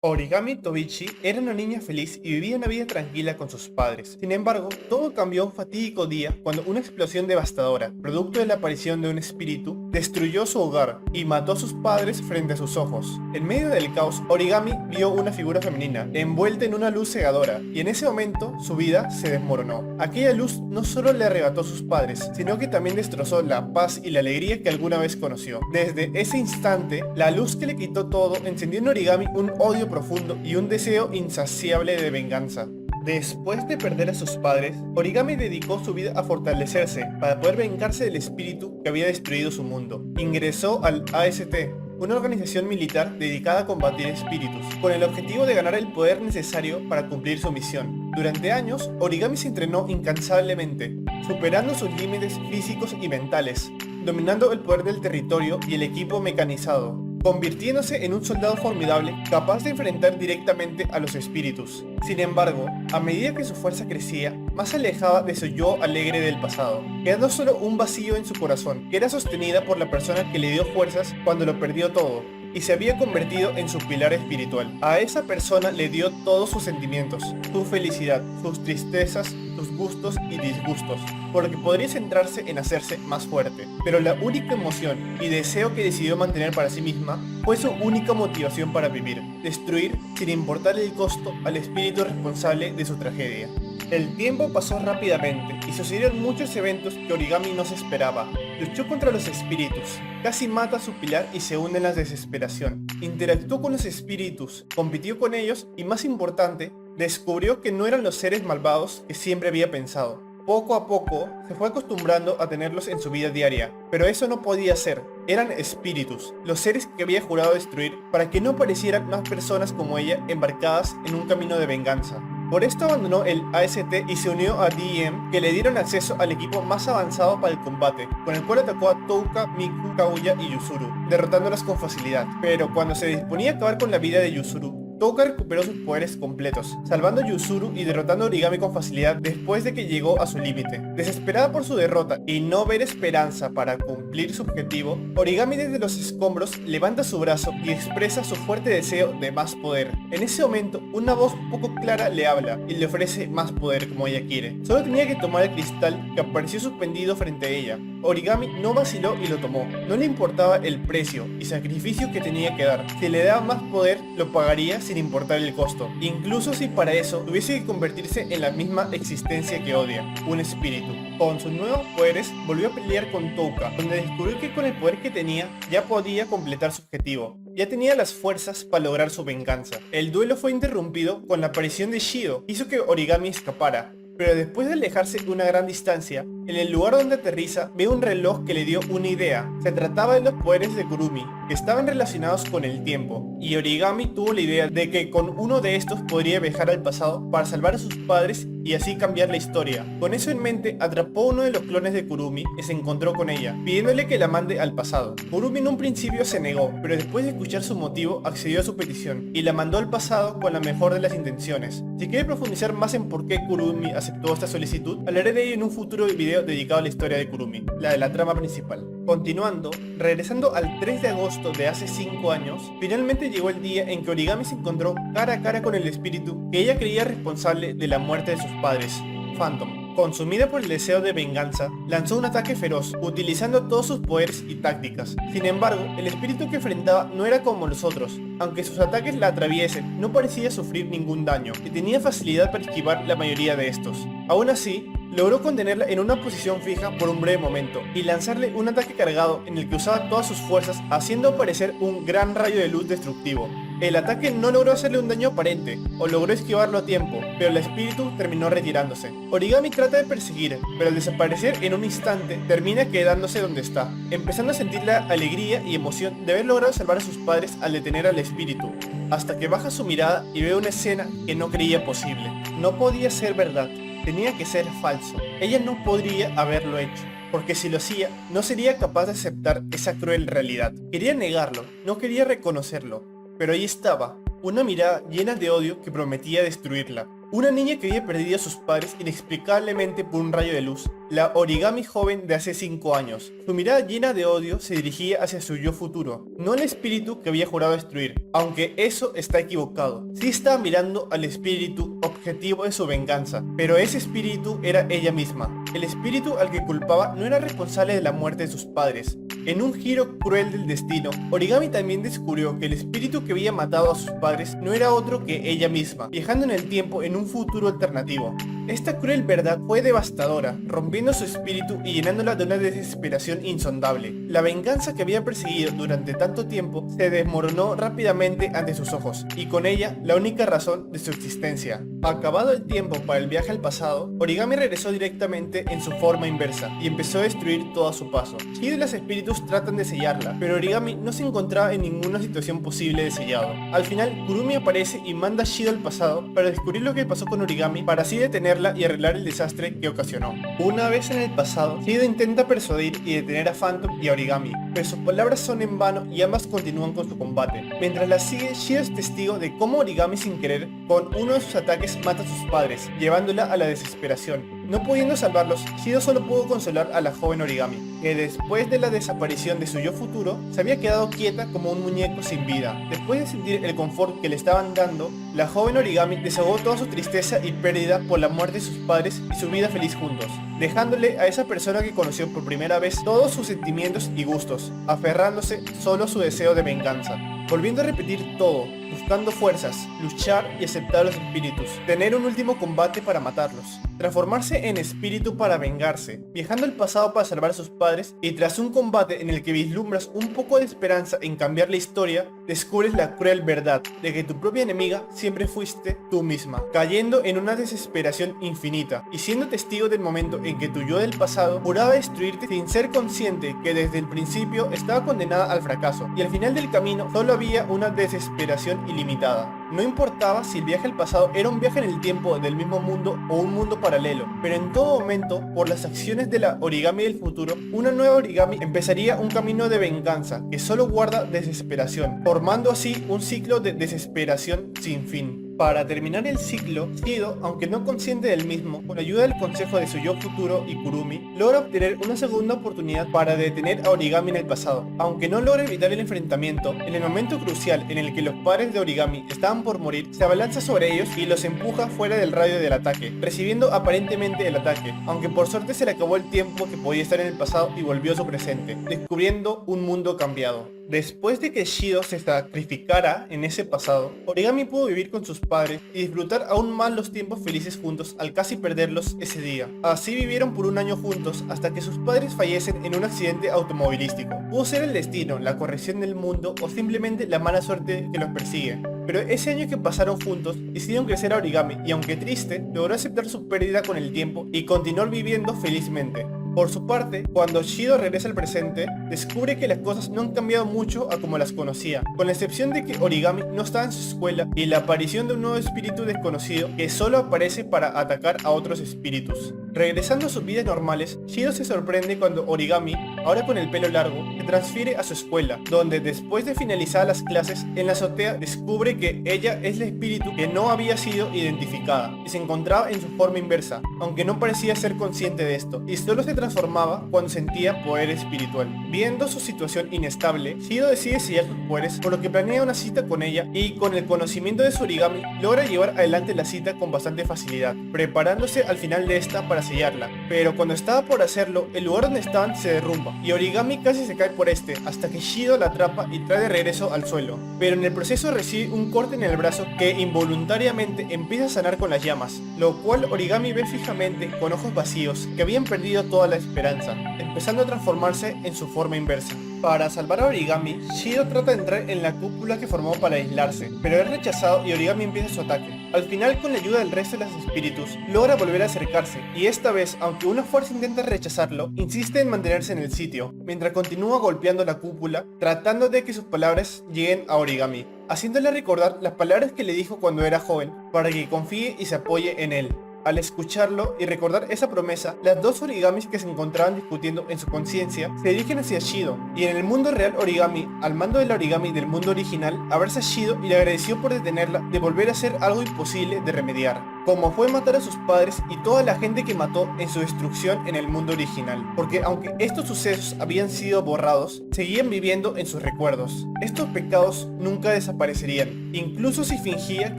Origami Tobichi era una niña feliz y vivía una vida tranquila con sus padres. Sin embargo, todo cambió un fatídico día cuando una explosión devastadora, producto de la aparición de un espíritu, destruyó su hogar y mató a sus padres frente a sus ojos. En medio del caos, Origami vio una figura femenina, envuelta en una luz cegadora, y en ese momento su vida se desmoronó. Aquella luz no solo le arrebató a sus padres, sino que también destrozó la paz y la alegría que alguna vez conoció. Desde ese instante, la luz que le quitó todo encendió en Origami un odio profundo y un deseo insaciable de venganza. Después de perder a sus padres, Origami dedicó su vida a fortalecerse para poder vengarse del espíritu que había destruido su mundo. Ingresó al AST, una organización militar dedicada a combatir espíritus, con el objetivo de ganar el poder necesario para cumplir su misión. Durante años, Origami se entrenó incansablemente, superando sus límites físicos y mentales, dominando el poder del territorio y el equipo mecanizado, convirtiéndose en un soldado formidable capaz de enfrentar directamente a los espíritus. Sin embargo, a medida que su fuerza crecía, más se alejaba de su yo alegre del pasado, quedando solo un vacío en su corazón, que era sostenida por la persona que le dio fuerzas cuando lo perdió todo, y se había convertido en su pilar espiritual. A esa persona le dio todos sus sentimientos, su felicidad, sus tristezas, sus gustos y disgustos, por lo que podría centrarse en hacerse más fuerte. Pero la única emoción y deseo que decidió mantener para sí misma fue su única motivación para vivir: destruir, sin importar el costo, al espíritu responsable de su tragedia. El tiempo pasó rápidamente y sucedieron muchos eventos que Origami no se esperaba. Luchó contra los espíritus, casi mata a su pilar y se hunde en la desesperación. Interactuó con los espíritus, compitió con ellos y, más importante, descubrió que no eran los seres malvados que siempre había pensado. Poco a poco se fue acostumbrando a tenerlos en su vida diaria, pero eso no podía ser. Eran espíritus, los seres que había jurado destruir para que no aparecieran más personas como ella embarcadas en un camino de venganza. Por esto abandonó el AST y se unió a DEM, que le dieron acceso al equipo más avanzado para el combate, con el cual atacó a Touka, Miku, Kaguya y Yuzuru, derrotándolas con facilidad. Pero cuando se disponía a acabar con la vida de Yuzuru, Touka recuperó sus poderes completos, salvando a Yuzuru y derrotando a Origami con facilidad después de que llegó a su límite. Desesperada por su derrota y no ver esperanza para cumplir su objetivo, Origami desde los escombros levanta su brazo y expresa su fuerte deseo de más poder. En ese momento, una voz poco clara le habla y le ofrece más poder como ella quiere. Solo tenía que tomar el cristal que apareció suspendido frente a ella. Origami no vaciló y lo tomó. No le importaba el precio y sacrificio que tenía que dar. Si le daba más poder, lo pagaría sin importar el costo, incluso si para eso tuviese que convertirse en la misma existencia que odia, un espíritu. Con sus nuevos poderes, volvió a pelear con Touka, donde descubrió que con el poder que tenía, ya podía completar su objetivo. Ya tenía las fuerzas para lograr su venganza. El duelo fue interrumpido con la aparición de Shido. Hizo que Origami escapara, pero después de alejarse una gran distancia, en el lugar donde aterriza, ve un reloj que le dio una idea. Se trataba de los poderes de Kurumi, que estaban relacionados con el tiempo, y Origami tuvo la idea de que con uno de estos podría viajar al pasado para salvar a sus padres y así cambiar la historia. Con eso en mente, atrapó uno de los clones de Kurumi y se encontró con ella, pidiéndole que la mande al pasado. Kurumi en un principio se negó, pero después de escuchar su motivo, accedió a su petición y la mandó al pasado con la mejor de las intenciones. Si quiere profundizar más en por qué Kurumi aceptó esta solicitud, hablaré de ello en un futuro video dedicado a la historia de Kurumi, la de la trama principal. Continuando, regresando al 3 de agosto de hace 5 años, finalmente llegó el día en que Origami se encontró cara a cara con el espíritu que ella creía responsable de la muerte de sus padres, Phantom. Consumida por el deseo de venganza, lanzó un ataque feroz, utilizando todos sus poderes y tácticas. Sin embargo, el espíritu que enfrentaba no era como los otros. Aunque sus ataques la atraviesen, no parecía sufrir ningún daño, y tenía facilidad para esquivar la mayoría de estos. Aún así, logró contenerla en una posición fija por un breve momento, y lanzarle un ataque cargado en el que usaba todas sus fuerzas, haciendo aparecer un gran rayo de luz destructivo. El ataque no logró hacerle un daño aparente, o logró esquivarlo a tiempo, pero el espíritu terminó retirándose. Origami trata de perseguir, pero al desaparecer en un instante, termina quedándose donde está, empezando a sentir la alegría y emoción de haber logrado salvar a sus padres al detener al espíritu, hasta que baja su mirada y ve una escena que no creía posible. No podía ser verdad, tenía que ser falso. Ella no podría haberlo hecho, porque si lo hacía, no sería capaz de aceptar esa cruel realidad. Quería negarlo, no quería reconocerlo. Pero ahí estaba, una mirada llena de odio que prometía destruirla. una niña que había perdido a sus padres inexplicablemente por un rayo de luz, la Origami joven de hace 5 años. Su mirada llena de odio se dirigía hacia su yo futuro, no al espíritu que había jurado destruir, aunque eso está equivocado. Sí estaba mirando al espíritu objetivo de su venganza, pero ese espíritu era ella misma. El espíritu al que culpaba no era responsable de la muerte de sus padres. En un giro cruel del destino, Origami también descubrió que el espíritu que había matado a sus padres no era otro que ella misma, viajando en el tiempo en un futuro alternativo. Esta cruel verdad fue devastadora, rompiendo su espíritu y llenándola de una desesperación insondable. La venganza que había perseguido durante tanto tiempo se desmoronó rápidamente ante sus ojos, y con ella la única razón de su existencia. Acabado el tiempo para el viaje al pasado, Origami regresó directamente en su forma inversa y empezó a destruir todo a su paso. Shido y los espíritus tratan de sellarla, pero Origami no se encontraba en ninguna situación posible de sellado. Al final, Kurumi aparece y manda a Shido al pasado para descubrir lo que pasó con Origami para así detenerla y arreglar el desastre que ocasionó. Una vez en el pasado, Shido intenta persuadir y detener a Phantom y a Origami, pero sus palabras son en vano y ambas continúan con su combate. Mientras la sigue, Shido es testigo de cómo Origami sin querer, con uno de sus ataques mata a sus padres, llevándola a la desesperación. No pudiendo salvarlos, Shido solo pudo consolar a la joven Origami, que después de la desaparición de su yo futuro, se había quedado quieta como un muñeco sin vida. Después de sentir el confort que le estaban dando, la joven Origami desahogó toda su tristeza y pérdida por la muerte de sus padres y su vida feliz juntos, dejándole a esa persona que conoció por primera vez todos sus sentimientos y gustos, aferrándose solo a su deseo de venganza. Volviendo a repetir todo, buscando fuerzas, luchar y aceptar a los espíritus, tener un último combate para matarlos, transformarse en espíritu para vengarse, viajando al pasado para salvar a sus padres y tras un combate en el que vislumbras un poco de esperanza en cambiar la historia, descubres la cruel verdad de que tu propia enemiga siempre fuiste tú misma, cayendo en una desesperación infinita y siendo testigo del momento en que tu yo del pasado juraba destruirte sin ser consciente que desde el principio estaba condenada al fracaso y al final del camino solo había una desesperación ilimitada. No importaba si el viaje al pasado era un viaje en el tiempo del mismo mundo o un mundo paralelo, pero en todo momento, por las acciones de la Origami del futuro, una nueva Origami empezaría un camino de venganza que solo guarda desesperación, formando así un ciclo de desesperación sin fin. Para terminar el ciclo, Shido, aunque no consciente del mismo, con ayuda del consejo de su yo futuro y Kurumi, logra obtener una segunda oportunidad para detener a Origami en el pasado. Aunque no logra evitar el enfrentamiento, en el momento crucial en el que los padres de Origami estaban por morir, se abalanza sobre ellos y los empuja fuera del radio del ataque, recibiendo aparentemente el ataque, aunque por suerte se le acabó el tiempo que podía estar en el pasado y volvió a su presente, descubriendo un mundo cambiado. Después de que Shido se sacrificara en ese pasado, Origami pudo vivir con sus padres y disfrutar aún más los tiempos felices juntos al casi perderlos ese día. Así vivieron por un año juntos hasta que sus padres fallecen en un accidente automovilístico. Pudo ser el destino, la corrección del mundo o simplemente la mala suerte que los persigue. Pero ese año que pasaron juntos, decidieron crecer a Origami y aunque triste, logró aceptar su pérdida con el tiempo y continuar viviendo felizmente. Por su parte, cuando Shido regresa al presente, descubre que las cosas no han cambiado mucho a como las conocía, con la excepción de que Origami no está en su escuela y la aparición de un nuevo espíritu desconocido que solo aparece para atacar a otros espíritus. Regresando a sus vidas normales, Shido se sorprende cuando Origami, ahora con el pelo largo, se transfiere a su escuela, donde después de finalizar las clases, en la azotea descubre que ella es el espíritu que no había sido identificada y se encontraba en su forma inversa, aunque no parecía ser consciente de esto, y solo se transformaba cuando sentía poder espiritual. Viendo su situación inestable, Shido decide sellar sus poderes, por lo que planea una cita con ella y con el conocimiento de su Origami logra llevar adelante la cita con bastante facilidad, preparándose al final de esta para sellarla. Pero cuando estaba por hacerlo, el lugar donde estaban se derrumba y Origami casi se cae por este, hasta que Shido la atrapa y trae de regreso al suelo. Pero en el proceso recibe un corte en el brazo que involuntariamente empieza a sanar con las llamas, lo cual Origami ve fijamente con ojos vacíos que habían perdido toda la esperanza, empezando a transformarse en su forma inversa. Para salvar a Origami, Shido trata de entrar en la cúpula que formó para aislarse, pero es rechazado y Origami empieza su ataque. Al final, con la ayuda del resto de los espíritus, logra volver a acercarse, y esta vez, aunque una fuerza intenta rechazarlo, insiste en mantenerse en el sitio, mientras continúa golpeando la cúpula, tratando de que sus palabras lleguen a Origami, haciéndole recordar las palabras que le dijo cuando era joven, para que confíe y se apoye en él. Al escucharlo y recordar esa promesa, las dos origamis que se encontraban discutiendo en su conciencia se dirigen hacia Shido, y en el mundo real Origami, al mando de la origami del mundo original, abraza a Shido y le agradeció por detenerla de volver a hacer algo imposible de remediar, como fue matar a sus padres y toda la gente que mató en su destrucción en el mundo original, porque aunque estos sucesos habían sido borrados, seguían viviendo en sus recuerdos. Estos pecados nunca desaparecerían, incluso si fingía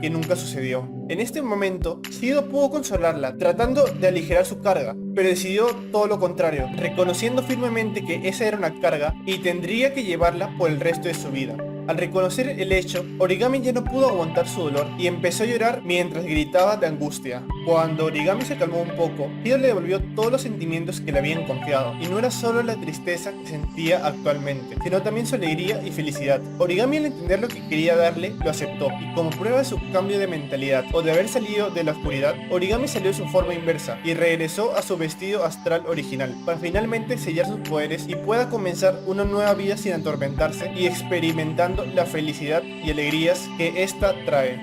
que nunca sucedió. En este momento, Shido pudo consolarla, tratando de aligerar su carga, pero decidió todo lo contrario, reconociendo firmemente que esa era una carga y tendría que llevarla por el resto de su vida. Al reconocer el hecho, Origami ya no pudo aguantar su dolor y empezó a llorar mientras gritaba de angustia. Cuando Origami se calmó un poco, Shido le devolvió todos los sentimientos que le habían confiado, y no era solo la tristeza que sentía actualmente, sino también su alegría y felicidad. Origami, al entender lo que quería darle, lo aceptó, y como prueba de su cambio de mentalidad o de haber salido de la oscuridad, Origami salió de su forma inversa y regresó a su vestido astral original, para finalmente sellar sus poderes y pueda comenzar una nueva vida sin atormentarse y experimentando la felicidad y alegrías que esta trae.